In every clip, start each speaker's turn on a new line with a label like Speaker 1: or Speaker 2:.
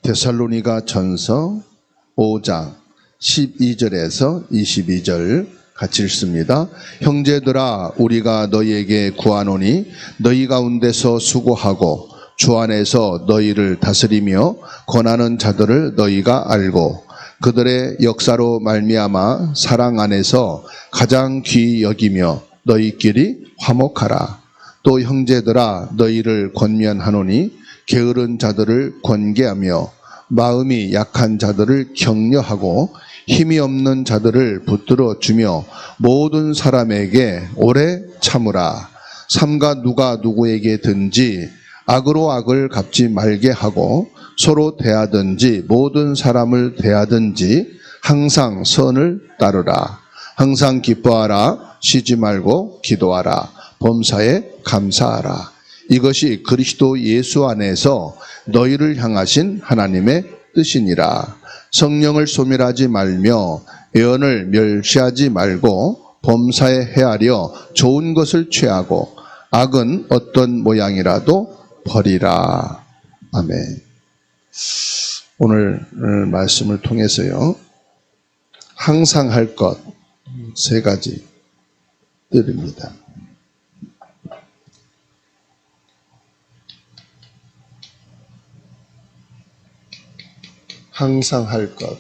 Speaker 1: 데살로니가 전서 5장 12절에서 22절 같이 읽습니다. 형제들아, 우리가 너희에게 구하노니 너희 가운데서 수고하고 주 안에서 너희를 다스리며 권하는 자들을 너희가 알고 그들의 역사로 말미암아 사랑 안에서 가장 귀히 여기며 너희끼리 화목하라. 또 형제들아, 너희를 권면하노니 게으른 자들을 권계하며 마음이 약한 자들을 격려하고 힘이 없는 자들을 붙들어 주며 모든 사람에게 오래 참으라. 삼가 누가 누구에게든지 악으로 악을 갚지 말게 하고 서로 대하든지 모든 사람을 대하든지 항상 선을 따르라. 항상 기뻐하라. 쉬지 말고 기도하라. 범사에 감사하라. 이것이 그리스도 예수 안에서 너희를 향하신 하나님의 뜻이니라. 성령을 소멸하지 말며 예언을 멸시하지 말고 범사에 헤아려 좋은 것을 취하고 악은 어떤 모양이라도 버리라. 아멘. 오늘 말씀을 통해서요, 항상 할 것 세 가지 드립니다. 항상 할 것.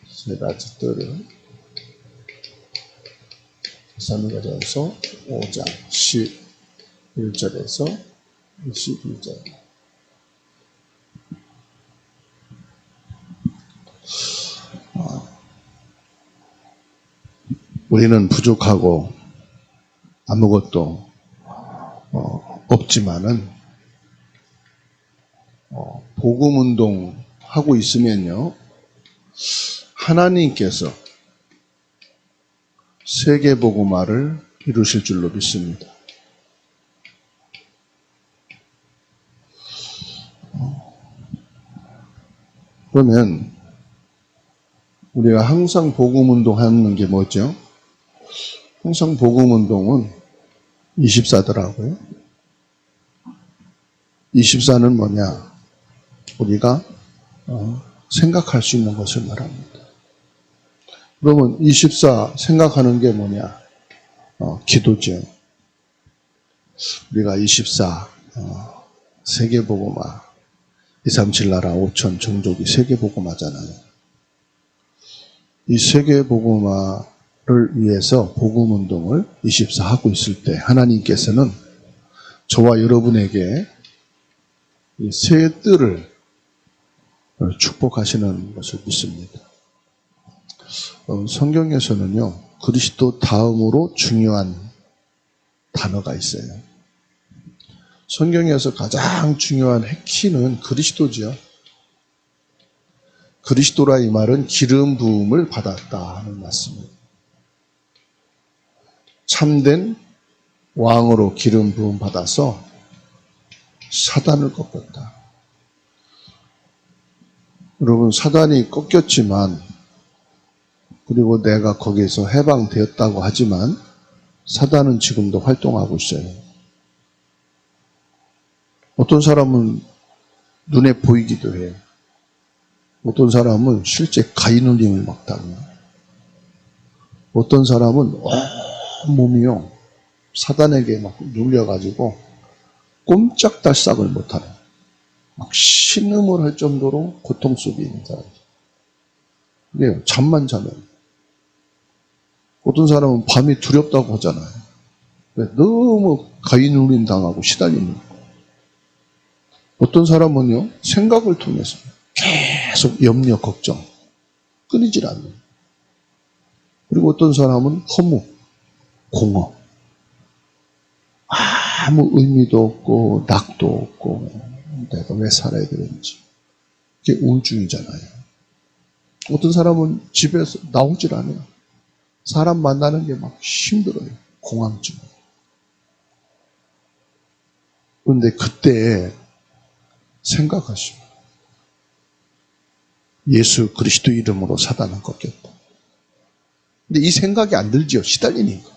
Speaker 1: 세 가지 뜰을 데살로니가전서 5장 11절에서 22절. 우리는 부족하고 아무것도 없지만은 복음운동 하고 있으면요, 하나님께서 세계복음화를 이루실 줄로 믿습니다. 그러면 우리가 항상 복음운동 하는 게 뭐죠? 항상 복음운동은 24더라고요. 24는 뭐냐? 우리가 생각할 수 있는 것을 말합니다. 그러면 24 생각하는 게 뭐냐? 기도죠. 우리가 24 세계복음화 237 나라 5천 종족이 세계복음화잖아요. 이 세계복음화를 위해서 복음운동을 24 하고 있을 때 하나님께서는 저와 여러분에게 이 새 뜰을 축복하시는 것을 믿습니다. 성경에서는요, 그리스도 다음으로 중요한 단어가 있어요. 성경에서 가장 중요한 핵키는 그리스도죠. 그리스도라 이 말은 기름 부음을 받았다 하는 말씀입니다. 참된 왕으로 기름 부음 받아서 사단을 꺾었다. 여러분, 사단이 꺾였지만, 그리고 내가 거기에서 해방되었다고 하지만 사단은 지금도 활동하고 있어요. 어떤 사람은 눈에 보이기도 해요. 어떤 사람은 실제 가인울림을 막 당해요. 어떤 사람은 온몸이요, 사단에게 막 눌려가지고 꼼짝달싹을 못하는, 막 신음을 할 정도로 고통 속에 있는 사람이에요. 그래요. 잠만 자면. 어떤 사람은 밤이 두렵다고 하잖아요. 너무 가인울림 당하고 시달리는 거예요. 어떤 사람은요, 생각을 통해서 계속 염려, 걱정, 끊이질 않는. 그리고 어떤 사람은 허무, 공허, 아무 의미도 없고 낙도 없고 내가 왜 살아야 되는지. 그게 우울증이잖아요. 어떤 사람은 집에서 나오질 않아요. 사람 만나는 게 막 힘들어요. 공황증. 그런데 그때 생각하시면 예수 그리스도 이름으로 사단은 꺾였다. 근데 이 생각이 안 들지요. 시달리니까.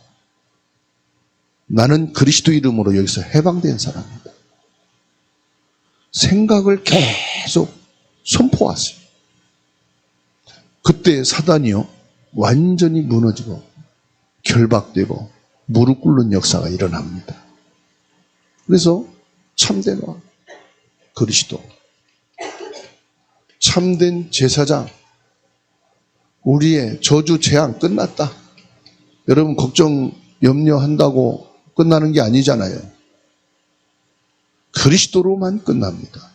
Speaker 1: 나는 그리스도 이름으로 여기서 해방된 사람이다. 생각을 계속 선포하세요. 그때 사단이요 완전히 무너지고 결박되고 무릎 꿇는 역사가 일어납니다. 그래서 참된 왕 그리스도, 참된 제사장, 우리의 저주 재앙 끝났다. 여러분 걱정 염려한다고 끝나는 게 아니잖아요. 그리스도로만 끝납니다.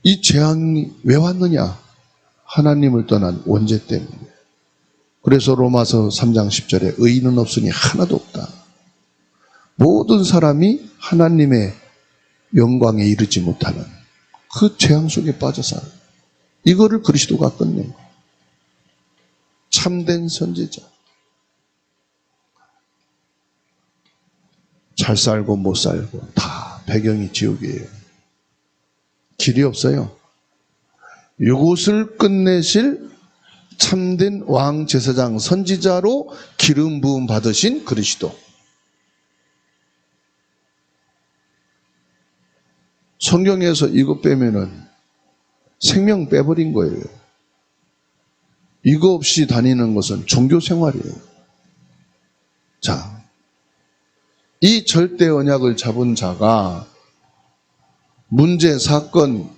Speaker 1: 이 재앙이 왜 왔느냐? 하나님을 떠난 원죄 때문에. 그래서 로마서 3장 10절에 의인은 없으니 하나도 없다. 모든 사람이 하나님의 영광에 이르지 못하는 그 재앙 속에 빠져 살아요. 이거를 그리스도가 끝낸 거예요. 참된 선지자. 잘 살고 못 살고 다 배경이 지옥이에요. 길이 없어요. 이곳을 끝내실 참된 왕 제사장 선지자로 기름 부음 받으신 그리스도. 성경에서 이거 빼면은 생명 빼버린 거예요. 이거 없이 다니는 것은 종교 생활이에요. 자, 이 절대 언약을 잡은 자가 문제, 사건,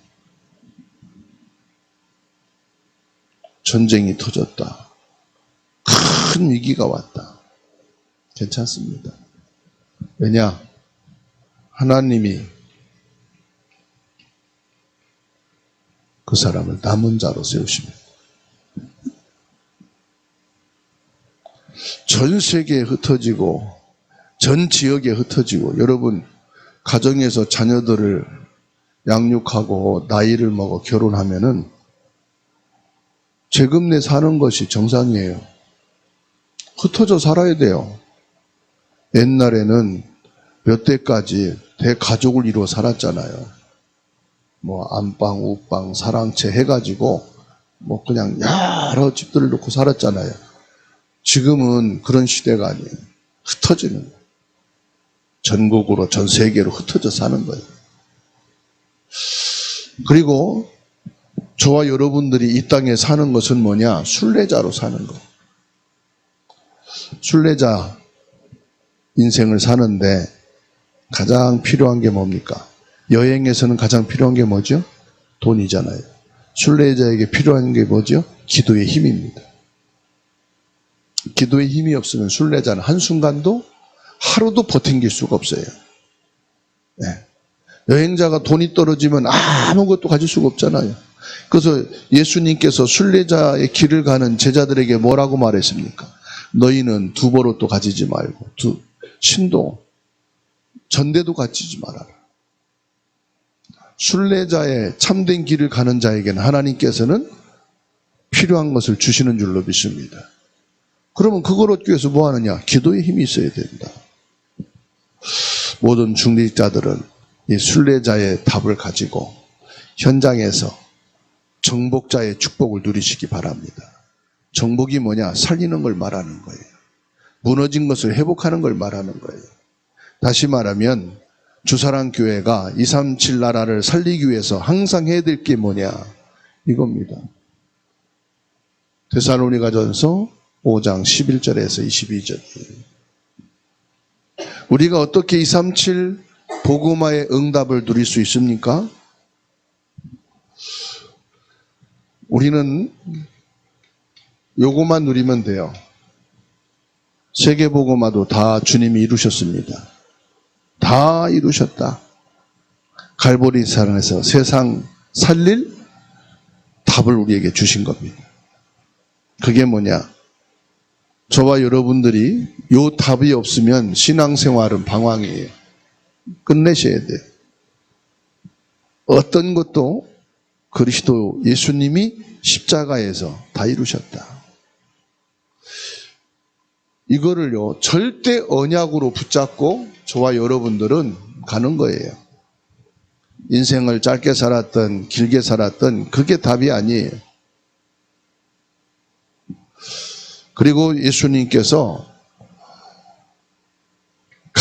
Speaker 1: 전쟁이 터졌다. 큰 위기가 왔다. 괜찮습니다. 왜냐? 하나님이 그 사람을 남은 자로 세우십니다. 전 세계에 흩어지고 전 지역에 흩어지고 여러분 가정에서 자녀들을 양육하고 나이를 먹어 결혼하면은 재금 내 사는 것이 정상이에요. 흩어져 살아야 돼요. 옛날에는 몇 대까지 대가족을 이루어 살았잖아요. 뭐 안방, 우방, 사랑채 해가지고 뭐 그냥 여러 집들을 놓고 살았잖아요. 지금은 그런 시대가 아니에요. 흩어지는 거예요. 전국으로 전 세계로 흩어져 사는 거예요. 그리고 저와 여러분들이 이 땅에 사는 것은 뭐냐? 순례자로 사는 거. 순례자 인생을 사는데 가장 필요한 게 뭡니까? 여행에서는 가장 필요한 게 뭐죠? 돈이잖아요. 순례자에게 필요한 게 뭐죠? 기도의 힘입니다. 기도의 힘이 없으면 순례자는 한순간도 하루도 버틴길 수가 없어요. 네. 여행자가 돈이 떨어지면 아무것도 가질 수가 없잖아요. 그래서 예수님께서 순례자의 길을 가는 제자들에게 뭐라고 말했습니까? 너희는 두보로도 가지지 말고 신도 전대도 가지지 말아라. 순례자의 참된 길을 가는 자에게는 하나님께서는 필요한 것을 주시는 줄로 믿습니다. 그러면 그걸 얻기 위해서 뭐 하느냐? 기도의 힘이 있어야 된다. 모든 중직자들은 이 순례자의 답을 가지고 현장에서 정복자의 축복을 누리시기 바랍니다. 정복이 뭐냐? 살리는 걸 말하는 거예요. 무너진 것을 회복하는 걸 말하는 거예요. 다시 말하면 주사랑교회가 237 나라를 살리기 위해서 항상 해야 될 게 뭐냐? 이겁니다. 데살로니가전서 5장 11절에서 22절이에요. 우리가 어떻게 237 복음화의 응답을 누릴 수 있습니까? 우리는 요것만 누리면 돼요. 세계 복음화도 다 주님이 이루셨습니다. 다 이루셨다. 갈보리 산에서 세상 살릴 답을 우리에게 주신 겁니다. 그게 뭐냐? 저와 여러분들이 요 답이 없으면 신앙생활은 방황이에요. 끝내셔야 돼요. 어떤 것도 그리스도 예수님이 십자가에서 다 이루셨다. 이거를요 절대 언약으로 붙잡고 저와 여러분들은 가는 거예요. 인생을 짧게 살았든 길게 살았든 그게 답이 아니에요. 그리고 예수님께서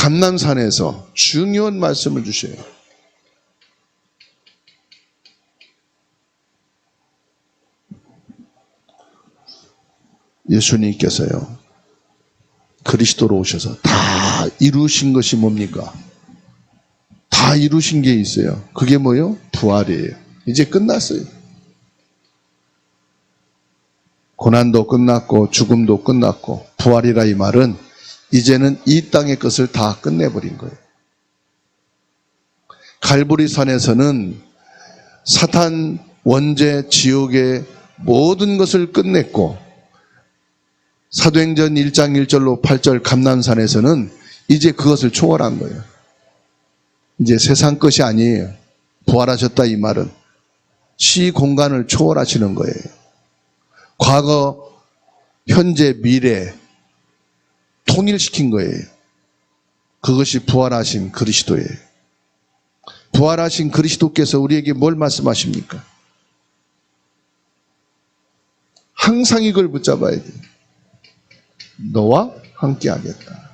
Speaker 1: 감난산에서 중요한 말씀을 주셔요. 예수님께서요, 그리스도로 오셔서 다 이루신 것이 뭡니까? 다 이루신 게 있어요. 그게 뭐예요? 부활이에요. 이제 끝났어요. 고난도 끝났고 죽음도 끝났고 부활이라 이 말은 이제는 이 땅의 것을 다 끝내버린 거예요. 갈보리산에서는 사탄, 원죄, 지옥의 모든 것을 끝냈고 사도행전 1장 1절로 8절 감난산에서는 이제 그것을 초월한 거예요. 이제 세상 것이 아니에요. 부활하셨다 이 말은 시 공간을 초월하시는 거예요. 과거, 현재, 미래 통일시킨 거예요. 그것이 부활하신 그리스도예요. 부활하신 그리스도께서 우리에게 뭘 말씀하십니까? 항상 이걸 붙잡아야 돼요. 너와 함께하겠다.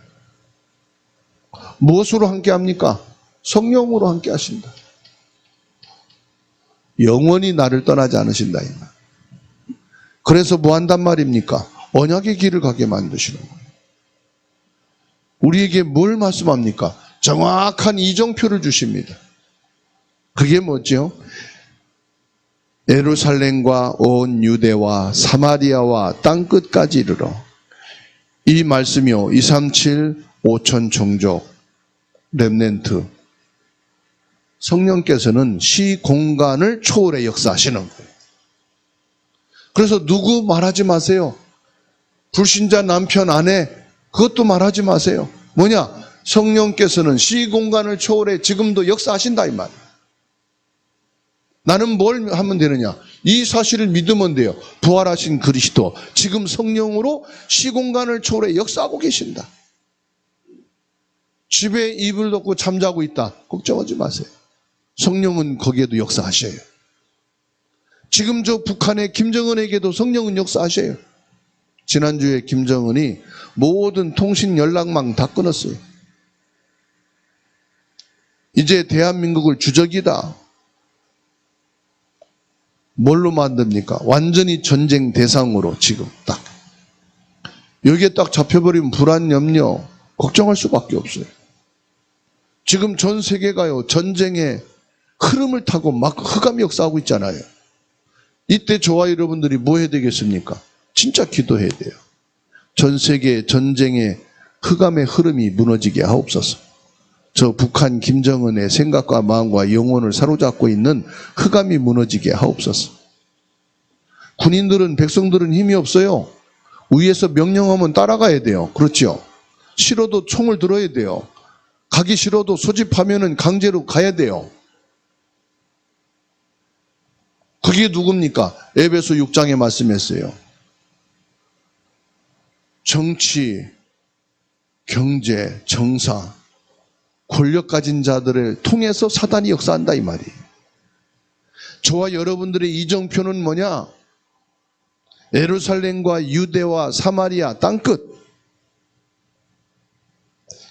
Speaker 1: 무엇으로 함께합니까? 성령으로 함께하신다. 영원히 나를 떠나지 않으신다 이 말. 그래서 뭐 한단 말입니까? 언약의 길을 가게 만드시는 거예요. 우리에게 뭘 말씀합니까? 정확한 이정표를 주십니다. 그게 뭐죠? 예루살렘과 온 유대와 사마리아와 땅끝까지 이르러 이 말씀이요 237 5천 종족 렘넌트 성령께서는 시 공간을 초월해 역사하시는 거예요. 그래서 누구 말하지 마세요. 불신자 남편 아내 그것도 말하지 마세요. 뭐냐? 성령께서는 시 공간을 초월해 지금도 역사하신다 이 말. 나는 뭘 하면 되느냐? 이 사실을 믿으면 돼요. 부활하신 그리스도 지금 성령으로 시공간을 초월해 역사하고 계신다. 집에 이불 덮고 잠자고 있다. 걱정하지 마세요. 성령은 거기에도 역사하셔요. 지금 저 북한의 김정은에게도 성령은 역사하셔요. 지난주에 김정은이 모든 통신 연락망 다 끊었어요. 이제 대한민국을 주적이다. 뭘로 만듭니까? 완전히 전쟁 대상으로 지금 딱. 여기에 딱 잡혀버리면 불안, 염려, 걱정할 수밖에 없어요. 지금 전 세계가요, 전쟁의 흐름을 타고 막 흑암 역사하고 있잖아요. 이때 저와 여러분들이 뭐 해야 되겠습니까? 진짜 기도해야 돼요. 전 세계 전쟁의 흑암의 흐름이 무너지게 하옵소서. 저 북한 김정은의 생각과 마음과 영혼을 사로잡고 있는 흑암이 무너지게 하옵소서. 군인들은 백성들은 힘이 없어요. 위에서 명령하면 따라가야 돼요. 그렇죠? 싫어도 총을 들어야 돼요. 가기 싫어도 소집하면은 강제로 가야 돼요. 그게 누굽니까? 에베소 6장에 말씀했어요. 정치, 경제, 정사, 권력 가진 자들을 통해서 사단이 역사한다 이 말이에요. 저와 여러분들의 이정표는 뭐냐? 예루살렘과 유대와 사마리아 땅끝.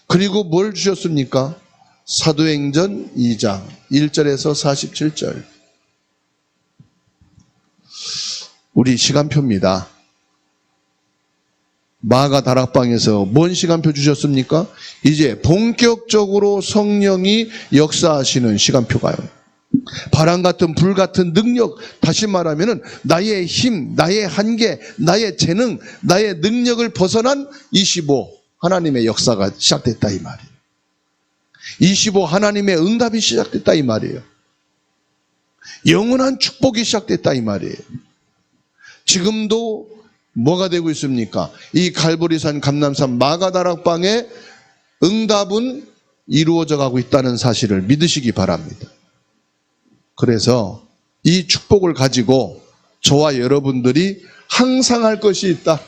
Speaker 1: 그리고 뭘 주셨습니까? 사도행전 2장 1절에서 47절. 우리 시간표입니다. 마가 다락방에서 뭔 시간표 주셨습니까? 이제 본격적으로 성령이 역사하시는 시간표가요. 바람 같은 불 같은 능력, 다시 말하면 나의 힘, 나의 한계, 나의 재능, 나의 능력을 벗어난 25 하나님의 역사가 시작됐다 이 말이에요. 25 하나님의 응답이 시작됐다 이 말이에요. 영원한 축복이 시작됐다 이 말이에요. 지금도 뭐가 되고 있습니까? 이 갈보리산 감람산 마가다락방의 응답은 이루어져 가고 있다는 사실을 믿으시기 바랍니다. 그래서 이 축복을 가지고 저와 여러분들이 항상 할 것이 있다.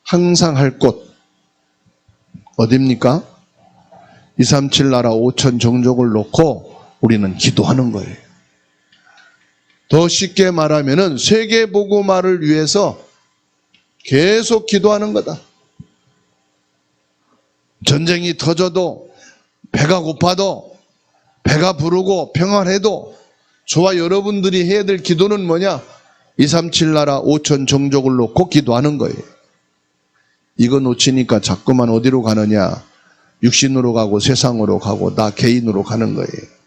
Speaker 1: 항상 할 곳 어딥니까? 237 나라 5천 종족을 놓고 우리는 기도하는 거예요. 더 쉽게 말하면은 세계복음화를 위해서 계속 기도하는 거다. 전쟁이 터져도, 배가 고파도, 배가 부르고 평안해도 저와 여러분들이 해야 될 기도는 뭐냐? 237 나라 5천 종족을 놓고 기도하는 거예요. 이거 놓치니까 자꾸만 어디로 가느냐? 육신으로 가고 세상으로 가고 나 개인으로 가는 거예요.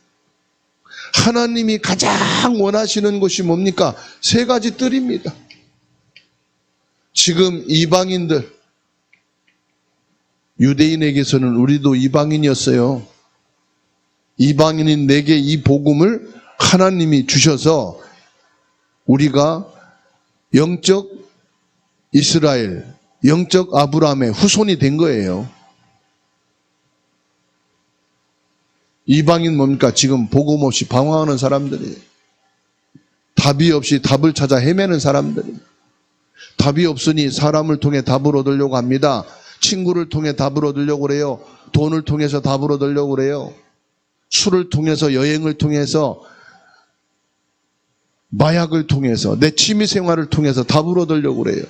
Speaker 1: 하나님이 가장 원하시는 것이 뭡니까? 세 가지 뜰입니다. 지금 이방인들, 유대인에게서는 우리도 이방인이었어요. 이방인인 내게 이 복음을 하나님이 주셔서 우리가 영적 이스라엘, 영적 아브라함의 후손이 된 거예요. 이방인 뭡니까? 지금 복음 없이 방황하는 사람들이에요. 답이 없이 답을 찾아 헤매는 사람들이에요. 답이 없으니 사람을 통해 답을 얻으려고 합니다. 친구를 통해 답을 얻으려고 그래요. 돈을 통해서 답을 얻으려고 그래요. 술을 통해서, 여행을 통해서, 마약을 통해서, 내 취미생활을 통해서 답을 얻으려고 그래요.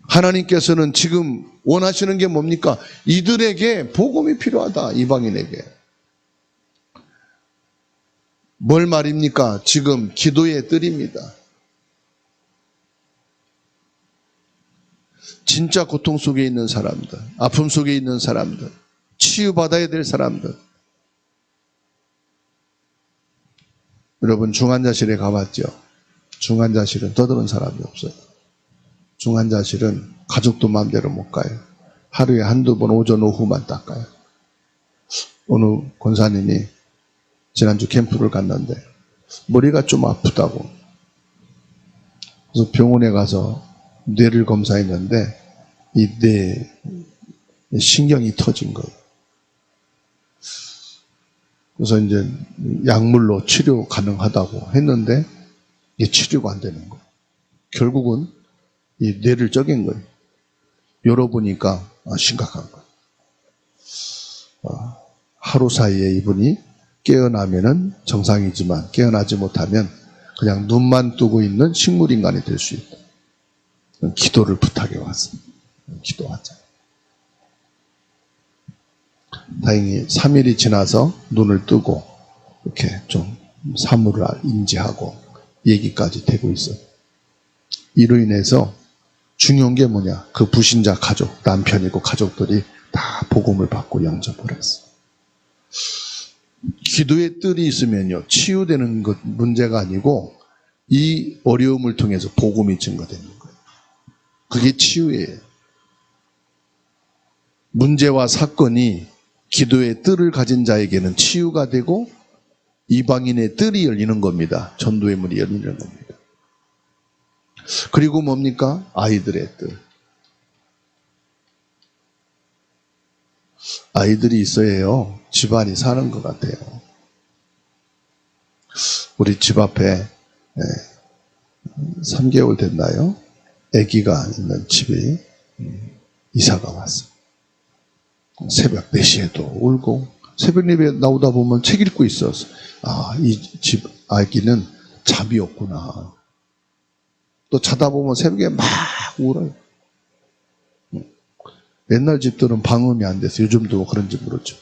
Speaker 1: 하나님께서는 지금 원하시는 게 뭡니까? 이들에게 복음이 필요하다. 이방인에게. 뭘 말입니까? 지금 기도의 뜰입니다. 진짜 고통 속에 있는 사람들, 아픔 속에 있는 사람들, 치유받아야 될 사람들. 여러분 중환자실에 가봤죠? 중환자실은 떠드는 사람이 없어요. 중환자실은 가족도 마음대로 못 가요. 하루에 한두 번 오전 오후만 닦아요. 어느 권사님이 지난주 캠프를 갔는데 머리가 좀 아프다고. 그래서 병원에 가서 뇌를 검사했는데 이 뇌 신경이 터진 거예요. 그래서 이제 약물로 치료 가능하다고 했는데 이게 치료가 안 되는 거예요. 결국은 이 뇌를 쪼갠 거예요. 열어보니까 심각한 거예요. 하루 사이에 이분이 깨어나면은 정상이지만 깨어나지 못하면 그냥 눈만 뜨고 있는 식물인간이 될 수 있다. 기도를 부탁해 왔어요. 기도하자. 다행히 3일이 지나서 눈을 뜨고 이렇게 좀 사물을 인지하고 얘기까지 되고 있어요. 이로 인해서 중요한 게 뭐냐? 그 불신자 가족, 남편이고 가족들이 다 복음을 받고 영접을 했어요. 기도의 뜰이 있으면요, 치유되는 것 문제가 아니고 이 어려움을 통해서 복음이 증거되는 거예요. 그게 치유예요. 문제와 사건이 기도의 뜰을 가진 자에게는 치유가 되고 이방인의 뜰이 열리는 겁니다. 전도의 문이 열리는 겁니다. 그리고 뭡니까? 아이들의 뜰. 아이들이 있어야요, 집안이 사는 것 같아요. 우리 집 앞에 3개월 됐나요? 아기가 있는 집이 이사가 왔어요. 새벽 4시에도 울고 새벽 예배 나오다 보면 책 읽고 있었어. 이 집 아기는 잠이 없구나. 또 자다 보면 새벽에 막 울어요. 옛날 집들은 방음이 안 돼서 요즘도 그런지 모르죠.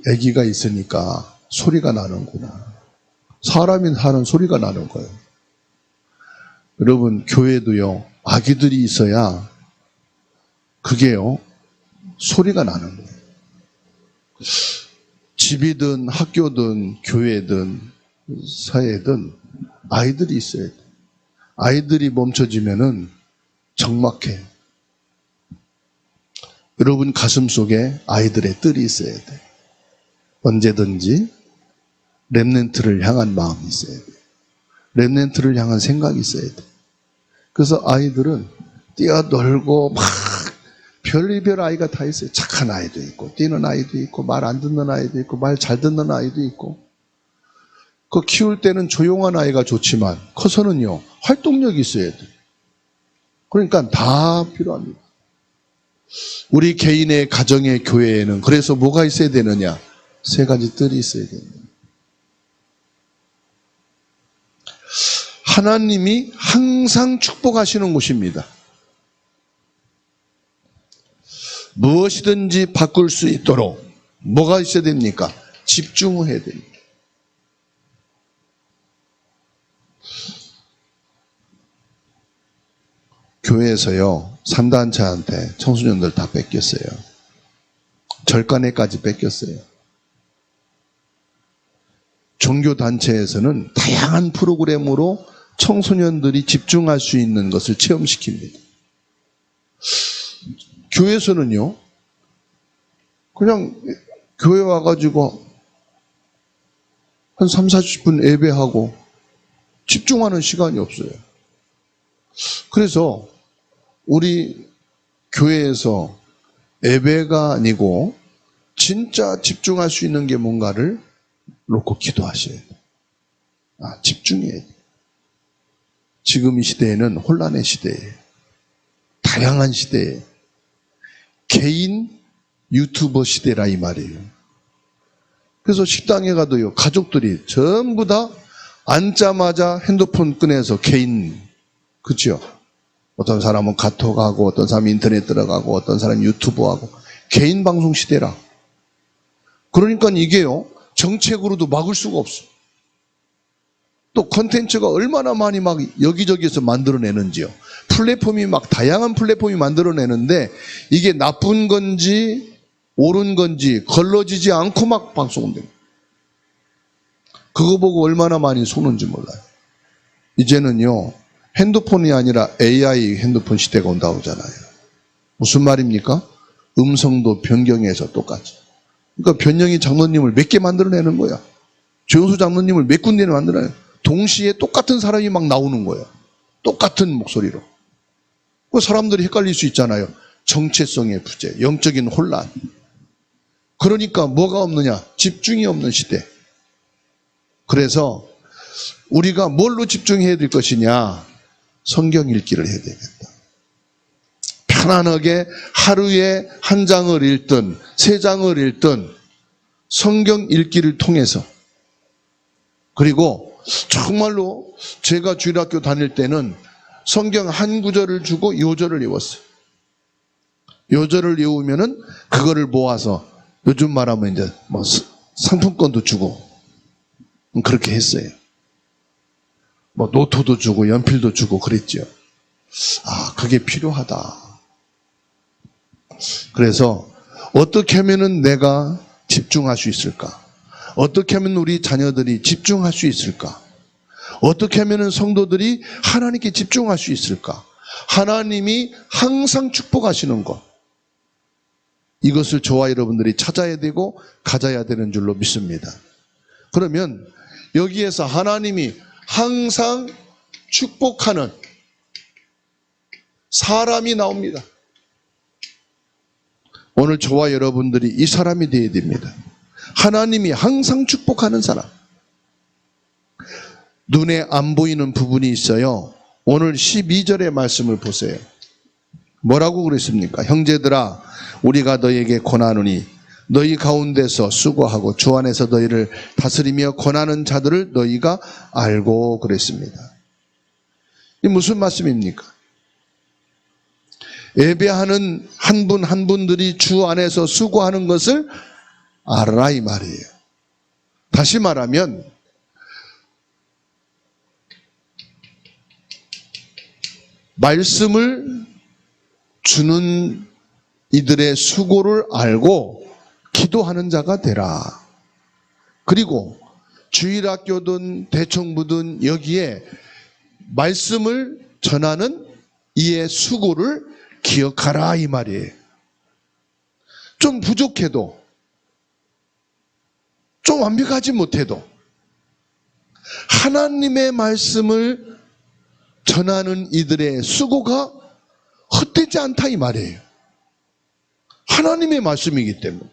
Speaker 1: 아기가 있으니까 소리가 나는구나. 사람이 하는 소리가 나는 거예요. 여러분 교회도요, 아기들이 있어야 그게요, 소리가 나는 거예요. 집이든 학교든 교회든 사회든 아이들이 있어야 돼. 아이들이 멈춰지면은 적막해. 여러분 가슴 속에 아이들의 뜰이 있어야 돼. 언제든지 렘넌트를 향한 마음이 있어야 돼. 렘넌트를 향한 생각이 있어야 돼. 그래서 아이들은 뛰어놀고 막 별의별 아이가 다 있어요. 착한 아이도 있고 뛰는 아이도 있고 말 안 듣는 아이도 있고 말 잘 듣는 아이도 있고. 그 키울 때는 조용한 아이가 좋지만 커서는요, 활동력이 있어야 돼. 그러니까 다 필요합니다. 우리 개인의 가정의 교회에는 그래서 뭐가 있어야 되느냐? 3가지 뜰이 있어야 됩니다. 하나님이 항상 축복하시는 곳입니다. 무엇이든지 바꿀 수 있도록 뭐가 있어야 됩니까? 집중을 해야 됩니다. 교회에서요, 산단체한테 청소년들 다 뺏겼어요. 절간회까지 뺏겼어요. 종교단체에서는 다양한 프로그램으로 청소년들이 집중할 수 있는 것을 체험시킵니다. 교회에서는요, 그냥 교회 와가지고 한 3, 40분 예배하고 집중하는 시간이 없어요. 그래서 우리 교회에서 예배가 아니고 진짜 집중할 수 있는 게 뭔가를 놓고 기도하셔야 돼요. 집중해야 돼요. 지금 이 시대에는 혼란의 시대예요. 다양한 시대예요. 개인 유튜버 시대라 이 말이에요. 그래서 식당에 가도요, 가족들이 전부 다 앉자마자 핸드폰 꺼내서 개인, 그렇죠? 어떤 사람은 카톡하고, 어떤 사람은 인터넷 들어가고, 어떤 사람은 유튜브하고, 개인 방송 시대라. 그러니까 이게요, 정책으로도 막을 수가 없어. 또 콘텐츠가 얼마나 많이 막 여기저기에서 만들어내는지요. 플랫폼이 막 다양한 플랫폼이 만들어내는데 이게 나쁜 건지 옳은 건지 걸러지지 않고 막 방송됩니다. 그거 보고 얼마나 많이 속는지 몰라요. 이제는요, 핸드폰이 아니라 AI 핸드폰 시대가 온다고 하잖아요. 무슨 말입니까? 음성도 변경해서 똑같이. 그러니까 변형이 장로님을 몇 개 만들어내는 거야. 조영수 장로님을 몇 군데를 만들어내요. 동시에 똑같은 사람이 막 나오는 거예요. 똑같은 목소리로. 그 사람들이 헷갈릴 수 있잖아요. 정체성의 부재, 영적인 혼란. 그러니까 뭐가 없느냐? 집중이 없는 시대. 그래서 우리가 뭘로 집중해야 될 것이냐? 성경 읽기를 해야 되겠다. 편안하게 하루에 한 장을 읽든 세 장을 읽든 성경 읽기를 통해서, 그리고 정말로 제가 주일학교 다닐 때는 성경 한 구절을 주고 요절을 외웠어요. 요절을 외우면은 그거를 모아서 요즘 말하면 이제 뭐 상품권도 주고 그렇게 했어요. 뭐 노트도 주고 연필도 주고 그랬죠. 그게 필요하다. 그래서 어떻게 하면은 내가 집중할 수 있을까? 어떻게 하면 우리 자녀들이 집중할 수 있을까? 어떻게 하면 성도들이 하나님께 집중할 수 있을까? 하나님이 항상 축복하시는 것, 이것을 저와 여러분들이 찾아야 되고 가져야 되는 줄로 믿습니다. 그러면 여기에서 하나님이 항상 축복하는 사람이 나옵니다. 오늘 저와 여러분들이 이 사람이 되어야 됩니다. 하나님이 항상 축복하는 사람. 눈에 안 보이는 부분이 있어요. 오늘 12절의 말씀을 보세요. 뭐라고 그랬습니까? 형제들아, 우리가 너희에게 권하노니 너희 가운데서 수고하고 주 안에서 너희를 다스리며 권하는 자들을 너희가 알고 그랬습니다. 이 무슨 말씀입니까? 예배하는 한 분 한 분들이 주 안에서 수고하는 것을 알아라 이 말이에요. 다시 말하면 말씀을 주는 이들의 수고를 알고 기도하는 자가 되라. 그리고 주일학교든 대청부든 여기에 말씀을 전하는 이의 수고를 기억하라 이 말이에요. 좀 부족해도, 좀 완벽하지 못해도 하나님의 말씀을 전하는 이들의 수고가 헛되지 않다 이 말이에요. 하나님의 말씀이기 때문에,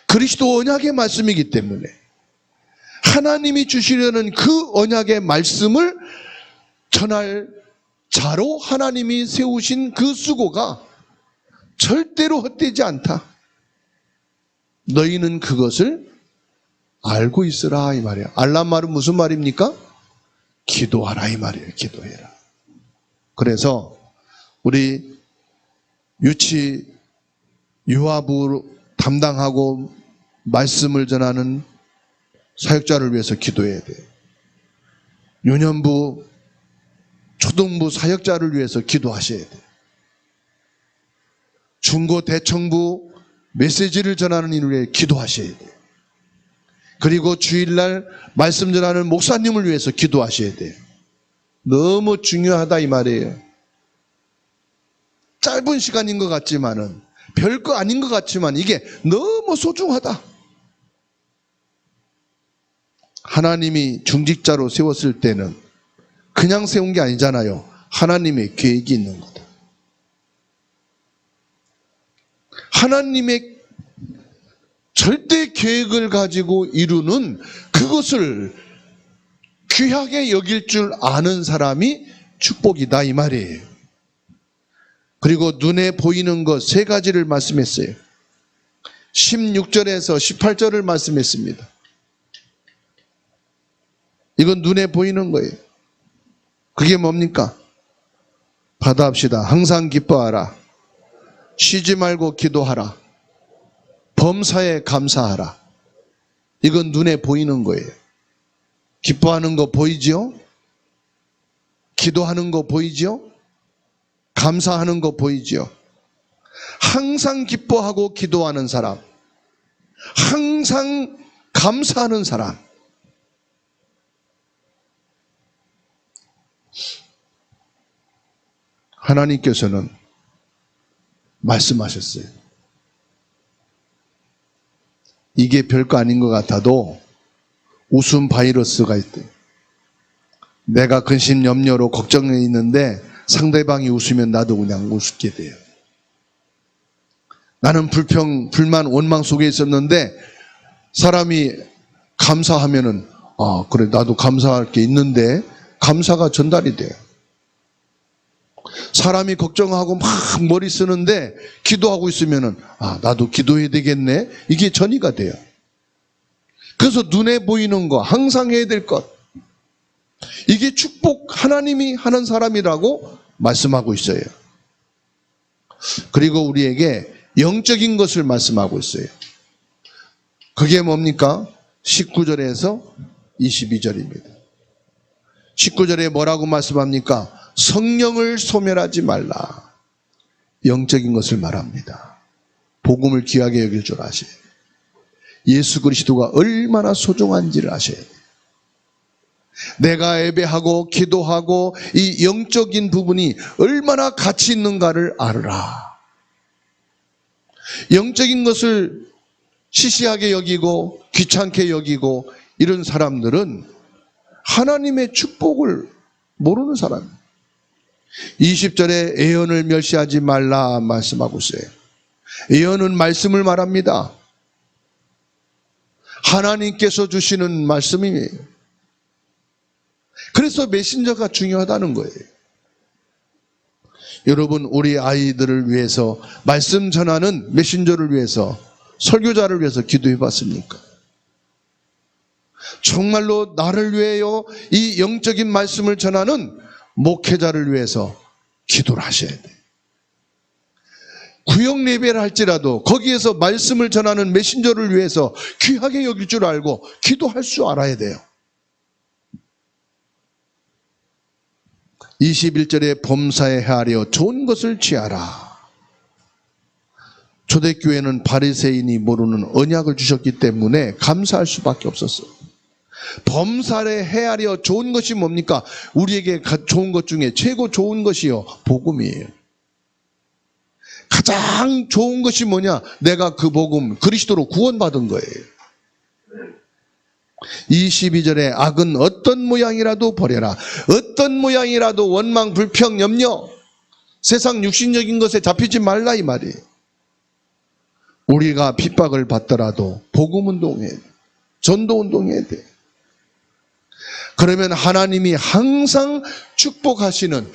Speaker 1: 그리스도 언약의 말씀이기 때문에 하나님이 주시려는 그 언약의 말씀을 전할 자로 하나님이 세우신 그 수고가 절대로 헛되지 않다. 너희는 그것을 알고 있으라 이 말이에요. 알란 말은 무슨 말입니까? 기도하라 이 말이에요. 기도해라. 그래서 우리 유아부 담당하고 말씀을 전하는 사역자를 위해서 기도해야 돼요. 유년부, 초등부 사역자를 위해서 기도하셔야 돼요. 중고 대청부 메시지를 전하는 이를 위해 기도하셔야 돼요. 그리고 주일날 말씀 전하는 목사님을 위해서 기도하셔야 돼요. 너무 중요하다 이 말이에요. 짧은 시간인 것 같지만은, 별거 아닌 것 같지만 이게 너무 소중하다. 하나님이 중직자로 세웠을 때는 그냥 세운 게 아니잖아요. 하나님의 계획이 있는 거다. 하나님의 절대 계획을 가지고 이루는 그것을 귀하게 여길 줄 아는 사람이 축복이다 이 말이에요. 그리고 눈에 보이는 것 세 가지를 말씀했어요. 16절에서 18절을 말씀했습니다. 이건 눈에 보이는 거예요. 그게 뭡니까? 받아합시다. 항상 기뻐하라. 쉬지 말고 기도하라. 범사에 감사하라. 이건 눈에 보이는 거예요. 기뻐하는 거 보이지요? 기도하는 거 보이지요? 감사하는 거 보이지요? 항상 기뻐하고 기도하는 사람, 항상 감사하는 사람, 하나님께서는 말씀하셨어요. 이게 별거 아닌 것 같아도 웃음 바이러스가 있대. 내가 근심 염려로 걱정해 있는데 상대방이 웃으면 나도 그냥 웃게 돼요. 나는 불만, 원망 속에 있었는데 사람이 감사하면은 그래 나도 감사할 게 있는데 감사가 전달이 돼요. 사람이 걱정하고 막 머리 쓰는데 기도하고 있으면은 나도 기도해야 되겠네. 이게 전이가 돼요. 그래서 눈에 보이는 거, 항상 해야 될 것, 이게 축복 하나님이 하는 사람이라고 말씀하고 있어요. 그리고 우리에게 영적인 것을 말씀하고 있어요. 그게 뭡니까? 19절에서 22절입니다. 19절에 뭐라고 말씀합니까? 성령을 소멸하지 말라. 영적인 것을 말합니다. 복음을 귀하게 여길 줄 아셔야 돼요. 예수 그리스도가 얼마나 소중한지를 아셔야 돼요. 내가 예배하고 기도하고 이 영적인 부분이 얼마나 가치 있는가를 알으라. 영적인 것을 시시하게 여기고 귀찮게 여기고 이런 사람들은 하나님의 축복을 모르는 사람입니다. 20절에 예언을 멸시하지 말라 말씀하고 있어요. 예언은 말씀을 말합니다. 하나님께서 주시는 말씀이에요. 그래서 메신저가 중요하다는 거예요. 여러분, 우리 아이들을 위해서, 말씀 전하는 메신저를 위해서, 설교자를 위해서 기도해 봤습니까? 정말로 나를 위해요, 이 영적인 말씀을 전하는 목회자를 위해서 기도를 하셔야 돼요. 구역 예배를 할지라도 거기에서 말씀을 전하는 메신저를 위해서 귀하게 여길 줄 알고 기도할 줄 알아야 돼요. 21절에 범사에 헤아려 좋은 것을 취하라. 초대교회는 바리새인이 모르는 언약을 주셨기 때문에 감사할 수밖에 없었어요. 범사에 헤아려 좋은 것이 뭡니까? 우리에게 좋은 것 중에 최고 좋은 것이요, 복음이에요. 가장 좋은 것이 뭐냐? 내가 그 복음, 그리스도로 구원받은 거예요. 22절에 악은 어떤 모양이라도 버려라. 어떤 모양이라도 원망, 불평, 염려, 세상 육신적인 것에 잡히지 말라 이 말이에요. 우리가 핍박을 받더라도 복음 운동해야 돼. 전도 운동해야 돼. 그러면 하나님이 항상 축복하시는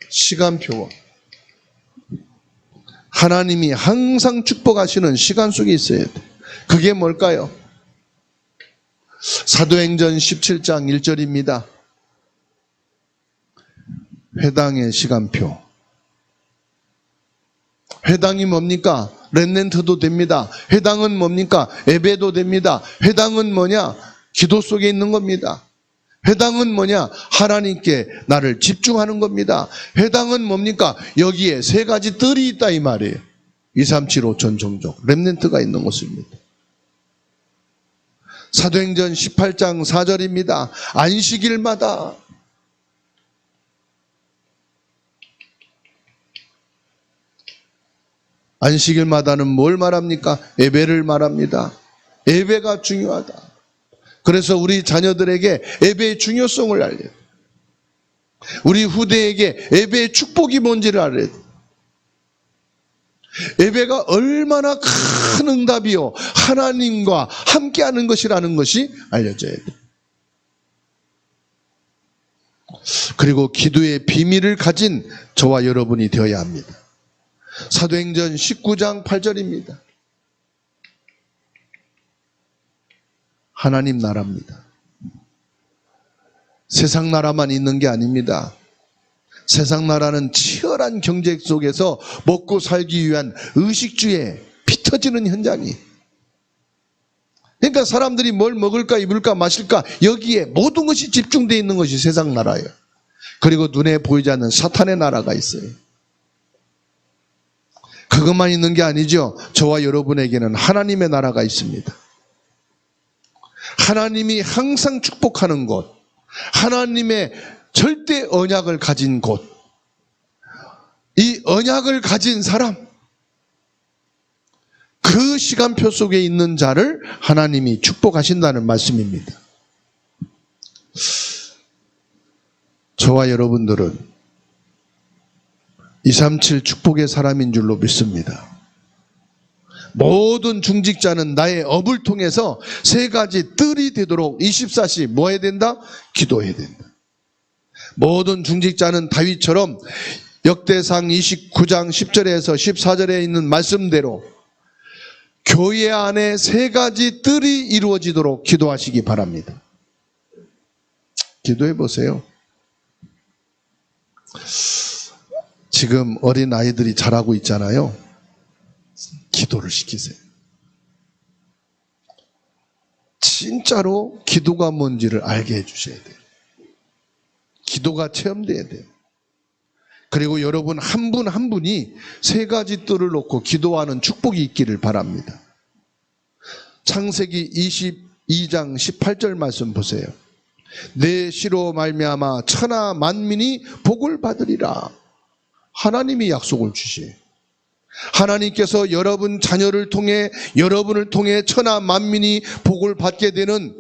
Speaker 1: 시간표와 하나님이 항상 축복하시는 시간 속에 있어야 돼. 그게 뭘까요? 사도행전 17장 1절입니다. 회당의 시간표. 회당이 뭡니까? 렘넌트도 됩니다. 회당은 뭡니까? 예배도 됩니다. 회당은 뭐냐? 기도 속에 있는 겁니다. 회당은 뭐냐? 하나님께 나를 집중하는 겁니다. 회당은 뭡니까? 여기에 세 가지 뜰이 있다 이 말이에요. 2, 3, 7, 5천 종족 렘넌트가 있는 곳입니다. 사도행전 18장 4절입니다. 안식일마다 안식일마다는 뭘 말합니까? 예배를 말합니다. 예배가 중요하다. 그래서 우리 자녀들에게 예배의 중요성을 알려요. 우리 후대에게 예배의 축복이 뭔지를 알아야 돼요. 예배가 얼마나 큰 응답이요 하나님과 함께하는 것이라는 것이 알려져야 돼요. 그리고 기도의 비밀을 가진 저와 여러분이 되어야 합니다. 사도행전 19장 8절입니다. 하나님 나라입니다. 세상 나라만 있는 게 아닙니다. 세상 나라는 치열한 경제 속에서 먹고 살기 위한 의식주에 피 터지는 현장이. 그러니까 사람들이 뭘 먹을까 입을까 마실까 여기에 모든 것이 집중되어 있는 것이 세상 나라예요. 그리고 눈에 보이지 않는 사탄의 나라가 있어요. 그것만 있는 게 아니죠. 저와 여러분에게는 하나님의 나라가 있습니다. 하나님이 항상 축복하는 곳, 하나님의 절대 언약을 가진 곳, 이 언약을 가진 사람, 그 시간표 속에 있는 자를 하나님이 축복하신다는 말씀입니다. 저와 여러분들은 237 축복의 사람인 줄로 믿습니다. 모든 중직자는 나의 업을 통해서 세 가지 뜰이 되도록 24시 뭐 해야 된다? 기도해야 된다. 모든 중직자는 다윗처럼 역대상 29장 10절에서 14절에 있는 말씀대로 교회 안에 세 가지 뜰이 이루어지도록 기도하시기 바랍니다. 기도해 보세요. 지금 어린 아이들이 잘하고 있잖아요. 기도를 시키세요. 진짜로 기도가 뭔지를 알게 해주셔야 돼요. 기도가 체험돼야 돼요. 그리고 여러분 한 분 한 분이 세 가지 뜰을 놓고 기도하는 축복이 있기를 바랍니다. 창세기 22장 18절 말씀 보세요. 내 시로 말미암아 천하 만민이 복을 받으리라. 하나님이 약속을 주시에요. 하나님께서 여러분 자녀를 통해 여러분을 통해 천하 만민이 복을 받게 되는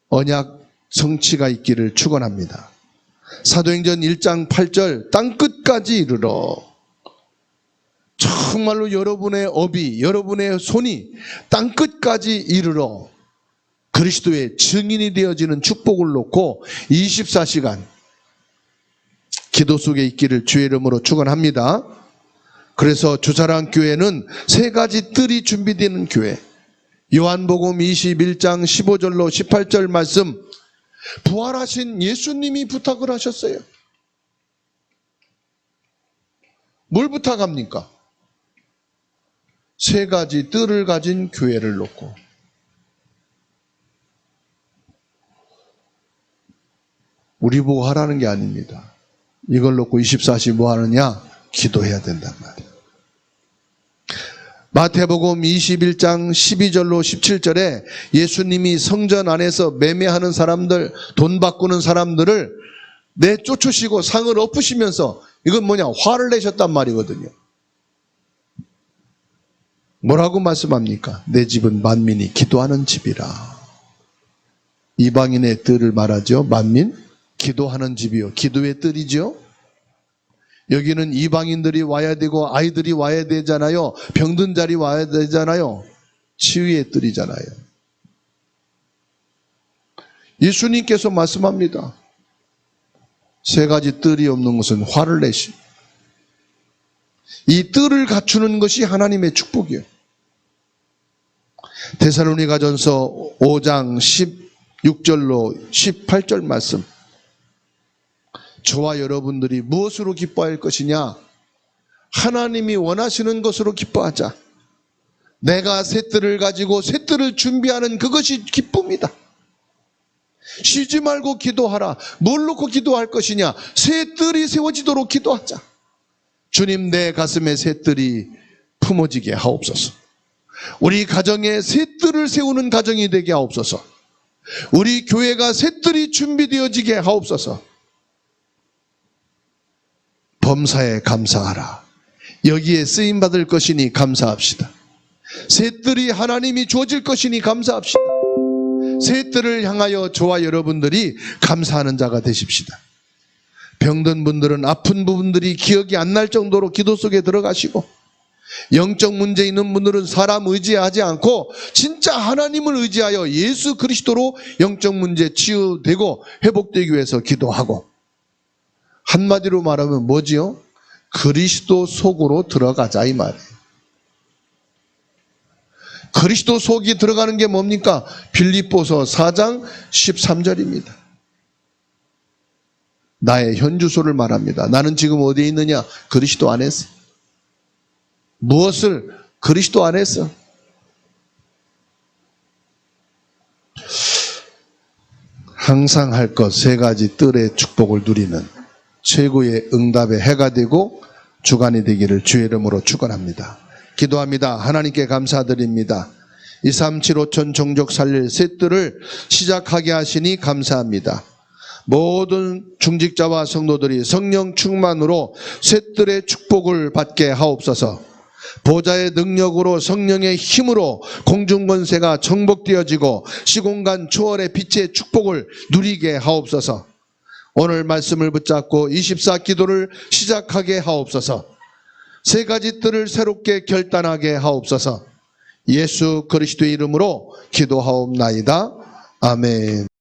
Speaker 1: 언약 성취가 있기를 축원합니다. 사도행전 1장 8절 땅끝까지 이르러. 정말로 여러분의 업이 여러분의 손이 땅끝까지 이르러 그리스도의 증인이 되어지는 축복을 놓고 24시간 기도 속에 있기를 주의 이름으로 축원합니다. 그래서 주사랑교회는 세 가지 뜰이 준비되는 교회. 요한복음 21장 15절로 18절 말씀, 부활하신 예수님이 부탁을 하셨어요. 뭘 부탁합니까? 세 가지 뜰을 가진 교회를 놓고. 우리 보고 하라는 게 아닙니다. 이걸 놓고 24시 뭐 하느냐? 기도해야 된단 말이에요. 마태복음 21장 12절로 17절에 예수님이 성전 안에서 매매하는 사람들, 돈 바꾸는 사람들을 내쫓으시고 상을 엎으시면서 이건 뭐냐? 화를 내셨단 말이거든요. 뭐라고 말씀합니까? 내 집은 만민이 기도하는 집이라. 이방인의 뜰을 말하죠. 만민? 기도하는 집이요. 기도의 뜰이죠. 여기는 이방인들이 와야 되고 아이들이 와야 되잖아요. 병든 자리 와야 되잖아요. 치유의 뜰이잖아요. 예수님께서 말씀합니다. 세 가지 뜰이 없는 것은 화를 내시. 이 뜰을 갖추는 것이 하나님의 축복이에요. 데살로니가전서 5장 16절로 18절 말씀. 저와 여러분들이 무엇으로 기뻐할 것이냐? 하나님이 원하시는 것으로 기뻐하자. 내가 셋들을 가지고 셋들을 준비하는 그것이 기쁨이다. 쉬지 말고 기도하라. 뭘 놓고 기도할 것이냐? 셋들이 세워지도록 기도하자. 주님, 내 가슴에 셋들이 품어지게 하옵소서. 우리 가정에 셋들을 세우는 가정이 되게 하옵소서. 우리 교회가 셋들이 준비되어지게 하옵소서. 범사에 감사하라. 여기에 쓰임받을 것이니 감사합시다. 셋들이 하나님이 주어질 것이니 감사합시다. 셋들을 향하여 저와 여러분들이 감사하는 자가 되십시다. 병든 분들은 아픈 부분들이 기억이 안 날 정도로 기도 속에 들어가시고, 영적 문제 있는 분들은 사람 의지하지 않고 진짜 하나님을 의지하여 예수 그리스도로 영적 문제 치유되고 회복되기 위해서 기도하고, 한마디로 말하면 뭐지요? 그리스도 속으로 들어가자 이 말이에요. 그리스도 속이 들어가는 게 뭡니까? 빌립보서 4장 13절입니다. 나의 현주소를 말합니다. 나는 지금 어디에 있느냐? 그리스도 안에서. 무엇을? 그리스도 안에서. 항상 할 것 세 가지 뜰의 축복을 누리는 최고의 응답의 해가 되고 주간이 되기를 주의 이름으로 축원합니다. 기도합니다. 하나님께 감사드립니다. 2375000 종족 살릴 셋들을 시작하게 하시니 감사합니다. 모든 중직자와 성도들이 성령 충만으로 셋들의 축복을 받게 하옵소서. 보좌의 능력으로 성령의 힘으로 공중권세가 정복되어지고 시공간 초월의 빛의 축복을 누리게 하옵소서. 오늘 말씀을 붙잡고 24 기도를 시작하게 하옵소서. 세 가지 뜰을 새롭게 결단하게 하옵소서. 예수 그리스도의 이름으로 기도하옵나이다. 아멘.